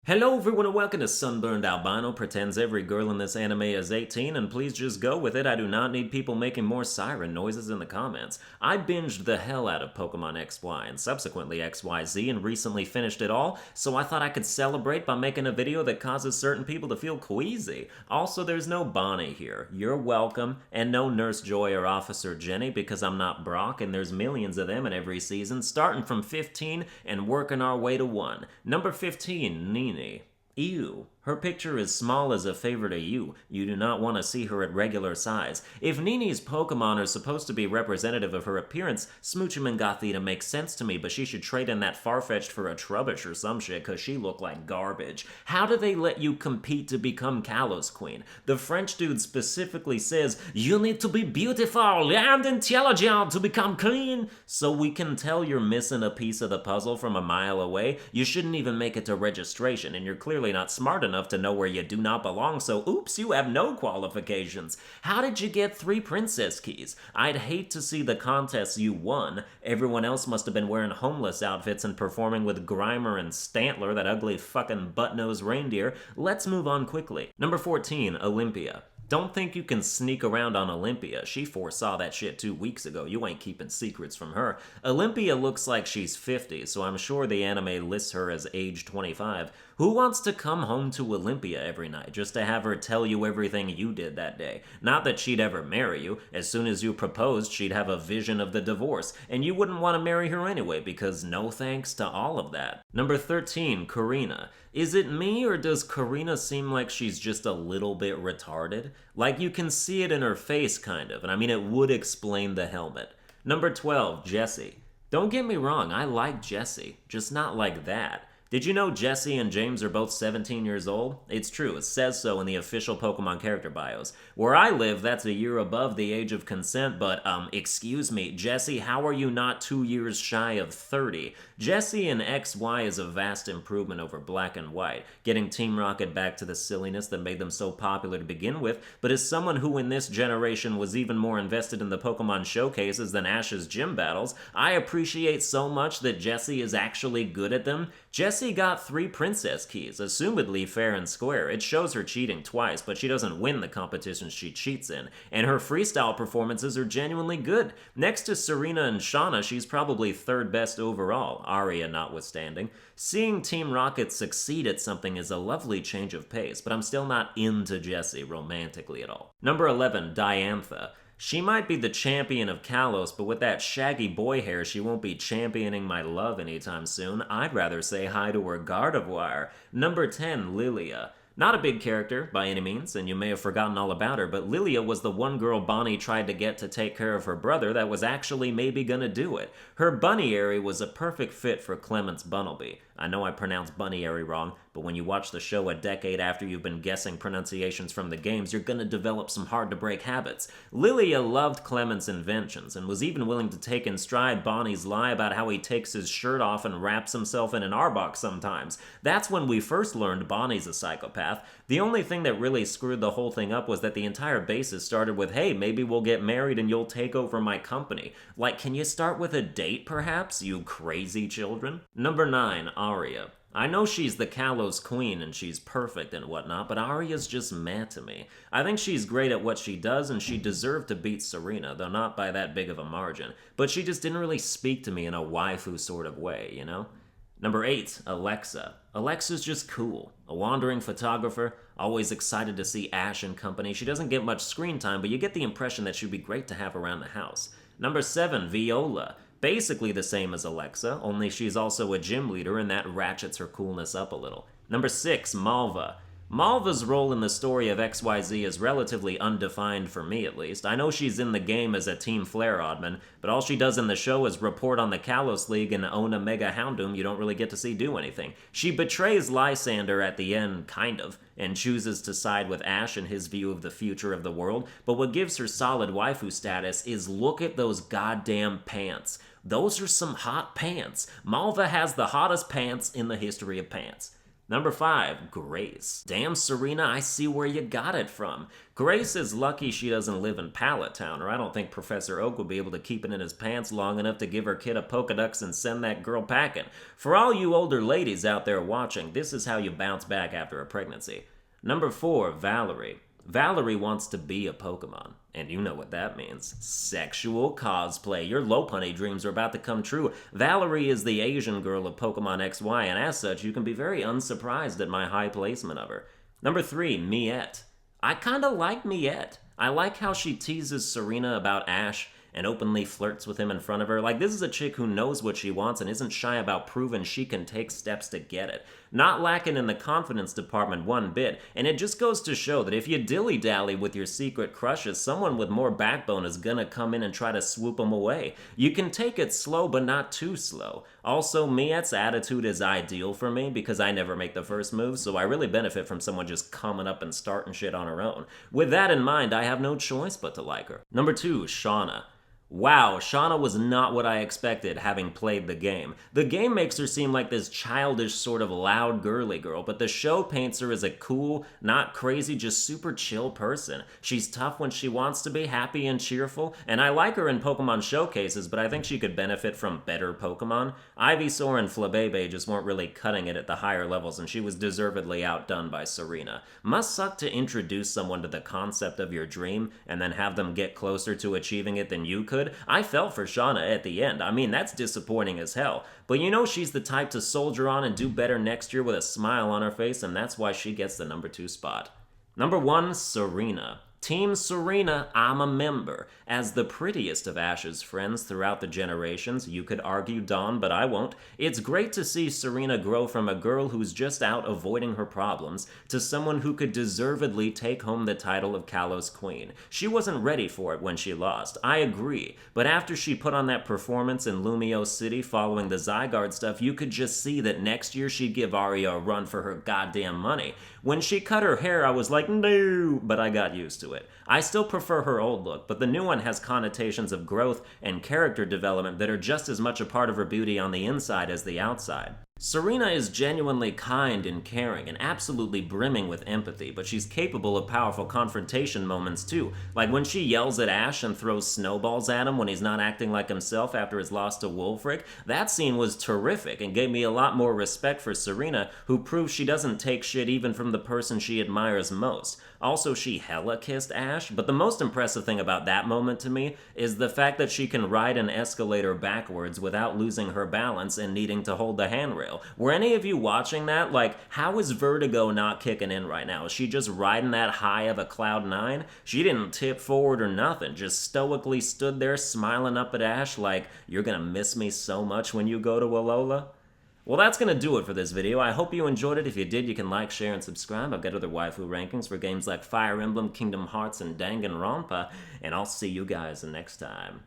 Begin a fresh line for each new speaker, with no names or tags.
Hello everyone and welcome to Sunburned Albino pretends every girl in this anime is 18 and please just go with it. I do not need people making more siren noises in the comments. I binged the hell out of Pokemon XY and subsequently XYZ and recently finished it all, so I thought I could celebrate by making a video that causes certain people to feel queasy. Also, there's no Bonnie here. You're welcome, and no Nurse Joy or Officer Jenny because I'm not Brock and there's millions of them in every season, starting from 15 and working our way to 1. Number 15, Nini. Ew. Her picture is small as a favor to you. You do not want to see her at regular size. If Nini's Pokemon are supposed to be representative of her appearance, Smoochum makes sense to me, but she should trade in that Farfetch'd for a Trubbish or some shit cause she look like garbage. How do they let you compete to become Kalos Queen? The French dude specifically says, you need to be beautiful and intelligent to become queen. So we can tell you're missing a piece of the puzzle from a mile away. You shouldn't even make it to registration, and you're clearly not smart enough to know where you do not belong, so oops, you have no qualifications. How did you get 3 princess keys? I'd hate to see the contests you won. Everyone else must have been wearing homeless outfits and performing with Grimer and Stantler, that ugly fucking butt-nosed reindeer. Let's move on quickly. Number 14, Olympia. Don't think you can sneak around on Olympia. She foresaw that shit 2 weeks ago. You ain't keeping secrets from her. Olympia looks like she's 50, so I'm sure the anime lists her as age 25. Who wants to come home to Olympia every night just to have her tell you everything you did that day? Not that she'd ever marry you. As soon as you proposed, she'd have a vision of the divorce, and you wouldn't want to marry her anyway because no thanks to all of that. Number 13, Karina. Is it me, or does Karina seem like she's just a little bit retarded? Like, you can see it in her face, kind of, and I mean, it would explain the helmet. Number 12, Jessie. Don't get me wrong, I like Jessie, just not like that. Did you know Jessie and James are both 17 years old? It's true, it says so in the official Pokemon character bios. Where I live, that's a year above the age of consent, but, excuse me, Jessie, how are you not 2 years shy of 30? Jessie in XY is a vast improvement over Black and White, getting Team Rocket back to the silliness that made them so popular to begin with, but as someone who in this generation was even more invested in the Pokemon showcases than Ash's gym battles, I appreciate so much that Jessie is actually good at them. Jessie got 3 princess keys, assumedly fair and square. It shows her cheating twice, but she doesn't win the competitions she cheats in, and her freestyle performances are genuinely good. Next to Serena and Shauna, she's probably 3rd best overall, Aria notwithstanding. Seeing Team Rocket succeed at something is a lovely change of pace, but I'm still not into Jessie romantically at all. Number 11, Diantha. She might be the champion of Kalos, but with that shaggy boy hair, she won't be championing my love anytime soon. I'd rather say hi to her Gardevoir. Number 10, Lilia. Not a big character, by any means, and you may have forgotten all about her, but Lilia was the one girl Bonnie tried to get to take care of her brother that was actually maybe gonna do it. Her bunnyary was a perfect fit for Clement's Bunnelby. I know I pronounced bunnyary wrong, but when you watch the show a decade after you've been guessing pronunciations from the games, you're gonna develop some hard-to-break habits. Lilia loved Clement's inventions, and was even willing to take in stride Bonnie's lie about how he takes his shirt off and wraps himself in an Arbok sometimes. That's when we first learned Bonnie's a psychopath. The only thing that really screwed the whole thing up was that the entire basis started with, hey, maybe we'll get married and you'll take over my company. Like, can you start with a date, perhaps, you crazy children? Number 9, Aria. I know she's the Kalos queen and she's perfect and whatnot, but Aria's just meh to me. I think she's great at what she does and she deserved to beat Serena, though not by that big of a margin. But she just didn't really speak to me in a waifu sort of way, you know? Number 8, Alexa. Alexa's just cool. A wandering photographer, always excited to see Ash and company. She doesn't get much screen time, but you get the impression that she'd be great to have around the house. Number 7, Viola. Basically the same as Alexa, only she's also a gym leader and that ratchets her coolness up a little. Number 6, Malva. Malva's role in the story of XYZ is relatively undefined for me, at least. I know she's in the game as a Team Flare oddman, but all she does in the show is report on the Kalos League and own a Mega Houndoom you don't really get to see do anything. She betrays Lysander at the end, kind of, and chooses to side with Ash in his view of the future of the world, but what gives her solid waifu status is look at those goddamn pants. Those are some hot pants. Malva has the hottest pants in the history of pants. Number 5, Grace. Damn, Serena, I see where you got it from. Grace is lucky she doesn't live in Pallet Town, or I don't think Professor Oak would be able to keep it in his pants long enough to give her kid a Pokedex and send that girl packing. For all you older ladies out there watching, this is how you bounce back after a pregnancy. Number 4, Valerie. Valerie wants to be a Pokemon, and you know what that means. Sexual cosplay. Your Lopunny dreams are about to come true. Valerie is the Asian girl of Pokemon XY, and as such, you can be very unsurprised at my high placement of her. Number 3, Miette. I kinda like Miette. I like how she teases Serena about Ash and openly flirts with him in front of her. Like, this is a chick who knows what she wants and isn't shy about proving she can take steps to get it. Not lacking in the confidence department one bit, and it just goes to show that if you dilly-dally with your secret crushes, someone with more backbone is gonna come in and try to swoop them away. You can take it slow, but not too slow. Also, Miette's attitude is ideal for me because I never make the first move, so I really benefit from someone just coming up and starting shit on her own. With that in mind, I have no choice but to like her. Number 2, Shauna. Wow, Shauna was not what I expected, having played the game. The game makes her seem like this childish, sort of loud, girly girl, but the show paints her as a cool, not crazy, just super chill person. She's tough when she wants to be, happy and cheerful, and I like her in Pokemon showcases, but I think she could benefit from better Pokemon. Ivysaur and Flabébé just weren't really cutting it at the higher levels, and she was deservedly outdone by Serena. Must suck to introduce someone to the concept of your dream, and then have them get closer to achieving it than you could. I felt for Shauna at the end. I mean, that's disappointing as hell. But you know she's the type to soldier on and do better next year with a smile on her face, and that's why she gets the number 2 spot. Number 1, Serena. Team Serena, I'm a member. As the prettiest of Ash's friends throughout the generations, you could argue Dawn, but I won't. It's great to see Serena grow from a girl who's just out avoiding her problems to someone who could deservedly take home the title of Kalos Queen. She wasn't ready for it when she lost, I agree, but after she put on that performance in Lumio City following the Zygarde stuff, you could just see that next year she'd give Aria a run for her goddamn money. When she cut her hair, I was like, no, but I got used to it. I still prefer her old look, but the new one has connotations of growth and character development that are just as much a part of her beauty on the inside as the outside. Serena is genuinely kind and caring and absolutely brimming with empathy, but she's capable of powerful confrontation moments too, like when she yells at Ash and throws snowballs at him when he's not acting like himself after his loss to Wulfric. That scene was terrific and gave me a lot more respect for Serena, who proves she doesn't take shit even from the person she admires most. Also, she hella kissed Ash, but the most impressive thing about that moment to me is the fact that she can ride an escalator backwards without losing her balance and needing to hold the handrail. Were any of you watching that? Like, how is vertigo not kicking in right now? Is she just riding that high of a cloud 9? She didn't tip forward or nothing, just stoically stood there smiling up at Ash like, you're gonna miss me so much when you go to Alola? Well, that's going to do it for this video. I hope you enjoyed it. If you did, you can like, share, and subscribe. I've got other waifu rankings for games like Fire Emblem, Kingdom Hearts, and Danganronpa, and I'll see you guys next time.